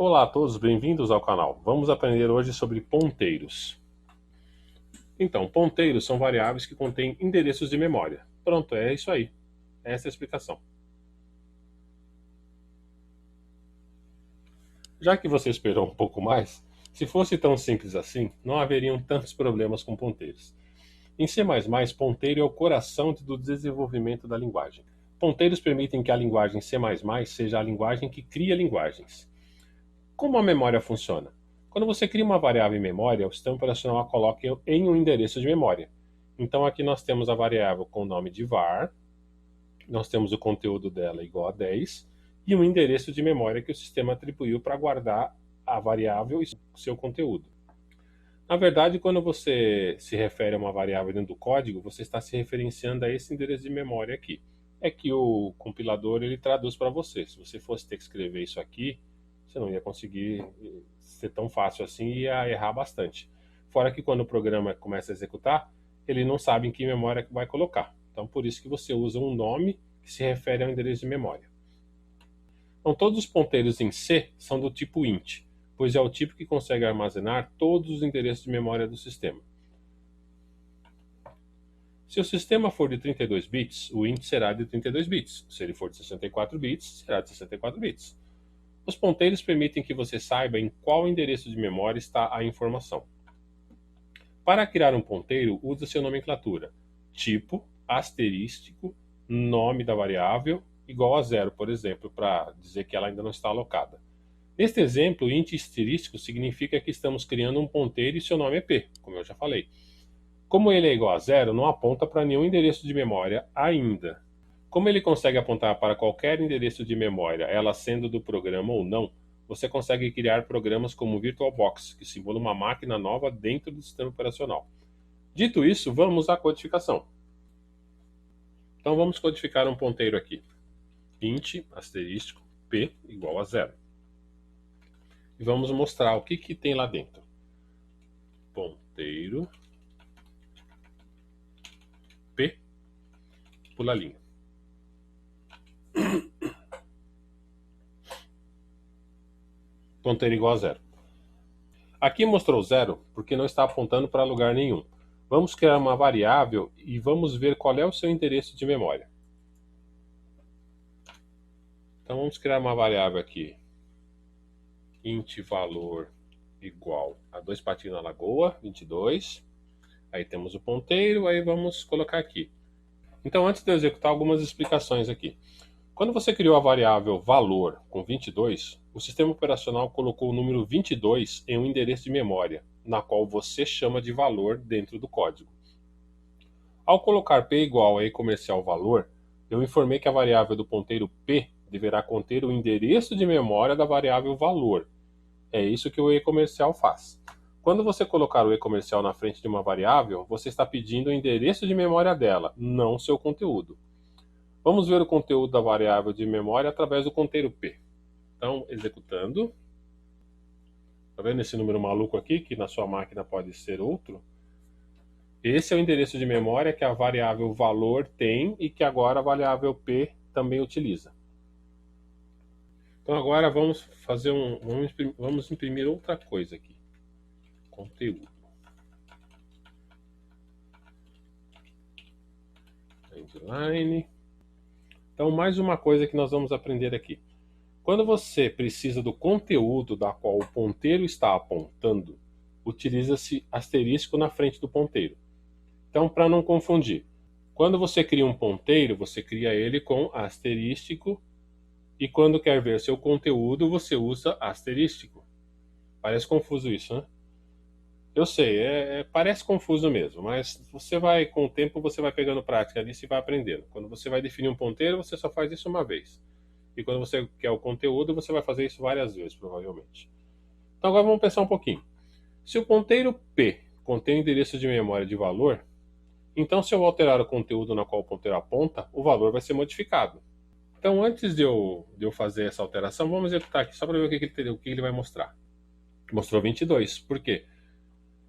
Olá a todos, bem-vindos ao canal. Vamos aprender hoje sobre ponteiros. Então, ponteiros são variáveis que contêm endereços de memória. Pronto, é isso aí. Essa é a explicação. Já que você esperou um pouco mais, se fosse tão simples assim, não haveriam tantos problemas com ponteiros. Em C++, ponteiro é o coração do desenvolvimento da linguagem. Ponteiros permitem que a linguagem C++ seja a linguagem que cria linguagens. Como a memória funciona? Quando você cria uma variável em memória, o sistema operacional a coloca em um endereço de memória. Então aqui nós temos a variável com o nome de var, nós temos o conteúdo dela igual a 10, e um endereço de memória que o sistema atribuiu para guardar a variável e seu conteúdo. Na verdade, quando você se refere a uma variável dentro do código, você está se referenciando a esse endereço de memória aqui. É que o compilador ele traduz para você. Se você fosse ter que escrever isso aqui, você não ia conseguir ser tão fácil assim e ia errar bastante. Fora que quando o programa começa a executar, ele não sabe em que memória que vai colocar. Então, por isso que você usa um nome que se refere ao endereço de memória. Então, todos os ponteiros em C são do tipo int, pois é o tipo que consegue armazenar todos os endereços de memória do sistema. Se o sistema for de 32 bits, o int será de 32 bits. Se ele for de 64 bits, será de 64 bits. Os ponteiros permitem que você saiba em qual endereço de memória está a informação. Para criar um ponteiro, use-se a nomenclatura tipo, asterístico, nome da variável, igual a 0, por exemplo, para dizer que ela ainda não está alocada. Neste exemplo, int asterístico significa que estamos criando um ponteiro e seu nome é p, como eu já falei. Como ele é igual a 0, não aponta para nenhum endereço de memória ainda. Como ele consegue apontar para qualquer endereço de memória, ela sendo do programa ou não, você consegue criar programas como VirtualBox, que simula uma máquina nova dentro do sistema operacional. Dito isso, vamos à codificação. Então vamos codificar um ponteiro aqui. Int asterístico p igual a 0. E vamos mostrar o que tem lá dentro. Ponteiro p, pula a linha. Ponteiro igual a 0. Aqui mostrou 0 porque não está apontando para lugar nenhum. Vamos criar uma variável e vamos ver qual é o seu endereço de memória. Então vamos criar uma variável aqui. Int valor igual a 2 patinhos na lagoa, 22. Aí temos o ponteiro, aí vamos colocar aqui. Então antes de eu executar algumas explicações aqui. Quando você criou a variável valor com 22, o sistema operacional colocou o número 22 em um endereço de memória, na qual você chama de valor dentro do código. Ao colocar p igual a e-comercial valor, eu informei que a variável do ponteiro p deverá conter o endereço de memória da variável valor. É isso que o e-comercial faz. Quando você colocar o e-comercial na frente de uma variável, você está pedindo o endereço de memória dela, não seu conteúdo. Vamos ver o conteúdo da variável de memória através do ponteiro p. Então, executando. Está vendo esse número maluco aqui, que na sua máquina pode ser outro? Esse é o endereço de memória que a variável valor tem e que agora a variável p também utiliza. Então agora vamos fazer vamos imprimir outra coisa aqui. Conteúdo. Endline. Então mais uma coisa que nós vamos aprender aqui. Quando você precisa do conteúdo da qual o ponteiro está apontando, utiliza-se asterisco na frente do ponteiro. Então, para não confundir, quando você cria um ponteiro, você cria ele com asterístico, e quando quer ver seu conteúdo, você usa asterístico. Parece confuso isso, né? Eu sei, parece confuso mesmo, mas você vai, com o tempo, você vai pegando prática disso e vai aprendendo. Quando você vai definir um ponteiro, você só faz isso uma vez. E quando você quer o conteúdo, você vai fazer isso várias vezes, provavelmente. Então agora vamos pensar um pouquinho. Se o ponteiro P contém o endereço de memória de valor, então se eu alterar o conteúdo na qual o ponteiro aponta, o valor vai ser modificado. Então antes de eu fazer essa alteração, vamos executar aqui só para ver o que ele vai mostrar. Mostrou 22. Por quê?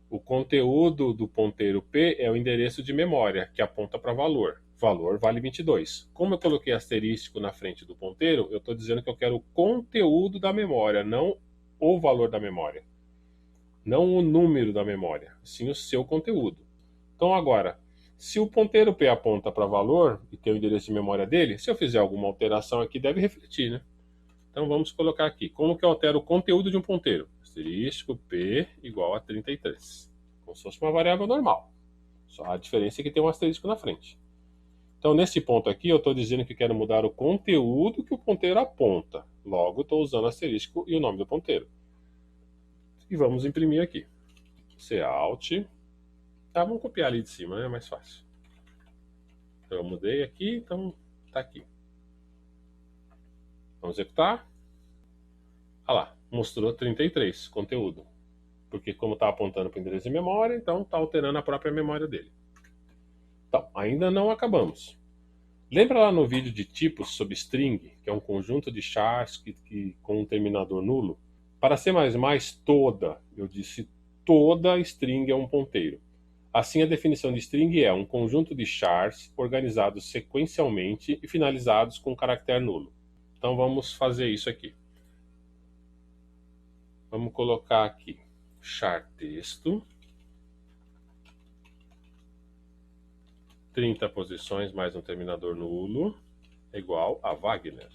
O conteúdo do ponteiro P é o endereço de memória, que aponta para valor. Valor vale 22. Como eu coloquei asterístico na frente do ponteiro, eu estou dizendo que eu quero o conteúdo da memória, não o valor da memória, não o número da memória, sim o seu conteúdo. Então agora, se o ponteiro P aponta para valor e tem o endereço de memória dele, se eu fizer alguma alteração aqui, deve refletir, né? Então vamos colocar aqui, como que eu altero o conteúdo de um ponteiro? Asterisco P igual a 33. Como se fosse uma variável normal. Só a diferença é que tem um asterisco na frente. Então nesse ponto aqui eu estou dizendo que quero mudar o conteúdo que o ponteiro aponta. Logo estou usando asterisco e o nome do ponteiro. E vamos imprimir aqui. Alt. Tá, vamos copiar ali de cima, né? É mais fácil. Então eu mudei aqui, então tá aqui. Vamos executar. Olha lá, mostrou 33, conteúdo. Porque como está apontando para o endereço de memória, então está alterando a própria memória dele. Então, ainda não acabamos. Lembra lá no vídeo de tipos sobre string, que é um conjunto de chars com um terminador nulo? Para C++, eu disse toda string é um ponteiro. Assim, a definição de string é um conjunto de chars organizados sequencialmente e finalizados com caractere nulo. Então vamos fazer isso aqui. Vamos colocar aqui char texto, 30 posições mais um terminador nulo, igual a Wagner.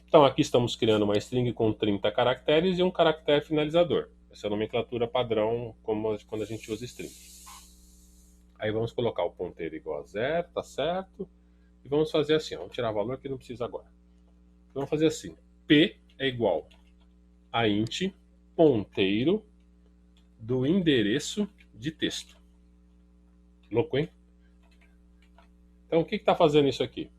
Então aqui estamos criando uma string com 30 caracteres e um caractere finalizador. Essa é a nomenclatura padrão como quando a gente usa string. Aí vamos colocar o ponteiro igual a 0, tá certo? E vamos fazer assim, ó, vamos tirar valor que não precisa agora. Vamos fazer assim, P é igual a int ponteiro do endereço de texto. Louco, hein? Então o que está fazendo isso aqui?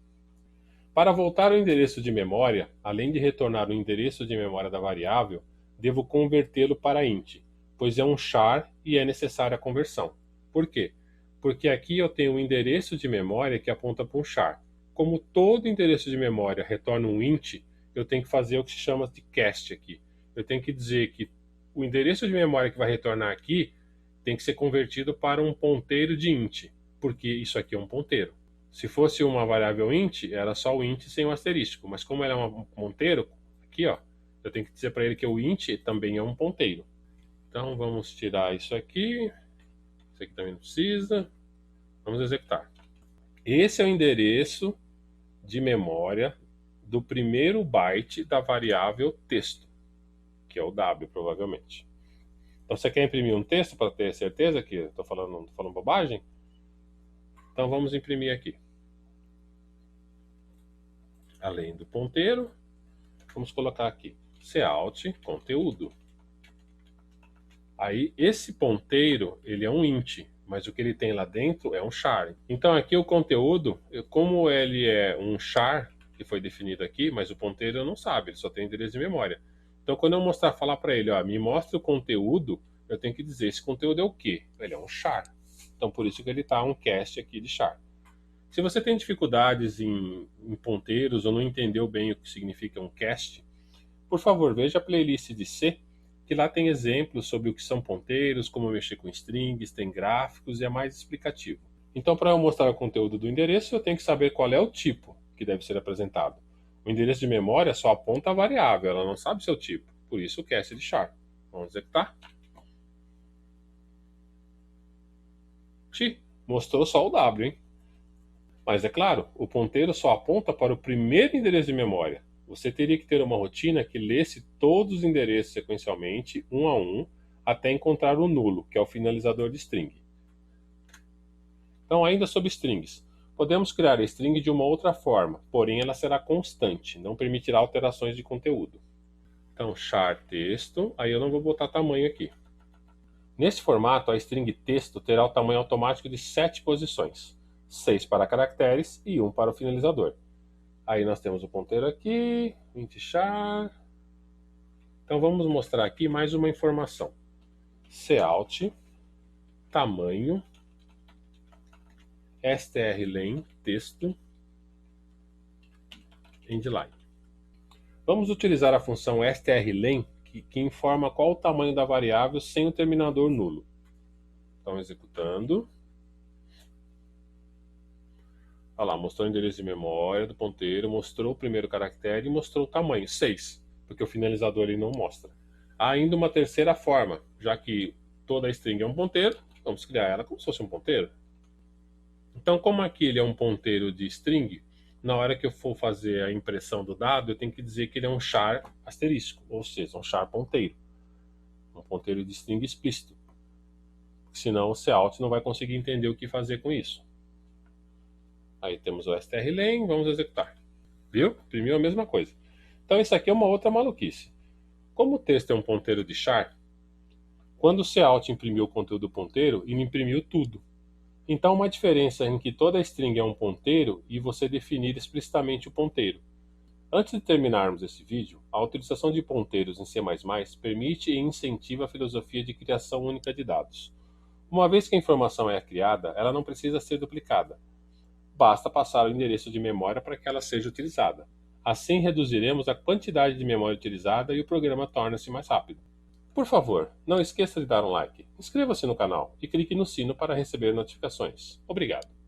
Para voltar ao endereço de memória, além de retornar o endereço de memória da variável, devo convertê-lo para int, pois é um char e é necessária a conversão. Por quê? Porque aqui eu tenho um endereço de memória que aponta para um char. Como todo endereço de memória retorna um int, eu tenho que fazer o que se chama de cast aqui. Eu tenho que dizer que o endereço de memória que vai retornar aqui tem que ser convertido para um ponteiro de int, porque isso aqui é um ponteiro. Se fosse uma variável int, era só o int sem o asterisco, mas como ela é um ponteiro, aqui ó, eu tenho que dizer para ele que o int também é um ponteiro. Então vamos tirar isso aqui também não precisa, vamos executar. Esse é o endereço de memória do primeiro byte da variável texto, que é o W provavelmente. Então você quer imprimir um texto para ter certeza que eu estou falando bobagem? Então vamos imprimir aqui. Além do ponteiro, vamos colocar aqui Alt conteúdo. Aí esse ponteiro, ele é um int, mas o que ele tem lá dentro é um char. Então aqui o conteúdo, como ele é um char, que foi definido aqui, mas o ponteiro eu não sabe, ele só tem endereço de memória. Então quando eu falar para ele, ó, me mostre o conteúdo, eu tenho que dizer, esse conteúdo é o quê? Ele é um char. Então por isso que ele está um cast aqui de char. Se você tem dificuldades em ponteiros ou não entendeu bem o que significa um cast, por favor, veja a playlist de C, que lá tem exemplos sobre o que são ponteiros, como mexer com strings, tem gráficos e é mais explicativo. Então, para eu mostrar o conteúdo do endereço, eu tenho que saber qual é o tipo que deve ser apresentado. O endereço de memória só aponta a variável, ela não sabe seu tipo, por isso o cast de char. Vamos executar. Mostrou só o W, hein? Mas é claro, o ponteiro só aponta para o primeiro endereço de memória. Você teria que ter uma rotina que lesse todos os endereços sequencialmente, um a um, até encontrar o nulo, que é o finalizador de string. Então, ainda sobre strings, podemos criar a string de uma outra forma, porém ela será constante, não permitirá alterações de conteúdo. Então, char texto, aí eu não vou botar tamanho aqui. Nesse formato, a string texto terá o tamanho automático de 7 posições, 6 para caracteres e 1 para o finalizador. Aí nós temos o ponteiro aqui, int char. Então vamos mostrar aqui mais uma informação. Cout, tamanho, strlen, texto, endline. Vamos utilizar a função strlen, que informa qual o tamanho da variável sem o terminador nulo. Então executando. Olha lá, mostrou o endereço de memória do ponteiro, mostrou o primeiro caractere e mostrou o tamanho, 6. porque o finalizador ele não mostra. Há ainda uma terceira forma, já que toda string é um ponteiro, vamos criar ela como se fosse um ponteiro. Então, como aqui ele é um ponteiro de string, na hora que eu for fazer a impressão do dado, eu tenho que dizer que ele é um char asterisco, ou seja, um char ponteiro. Um ponteiro de string explícito. Senão o cout não vai conseguir entender o que fazer com isso. Aí temos o strlen, vamos executar. Viu? Imprimiu a mesma coisa. Então isso aqui é uma outra maluquice. Como o texto é um ponteiro de char, quando o cout imprimiu o conteúdo ponteiro, ele imprimiu tudo. Então uma diferença em que toda string é um ponteiro e você definir explicitamente o ponteiro. Antes de terminarmos esse vídeo, a utilização de ponteiros em C++ permite e incentiva a filosofia de criação única de dados. Uma vez que a informação é criada, ela não precisa ser duplicada. Basta passar o endereço de memória para que ela seja utilizada. Assim reduziremos a quantidade de memória utilizada e o programa torna-se mais rápido. Por favor, não esqueça de dar um like, inscreva-se no canal e clique no sino para receber notificações. Obrigado.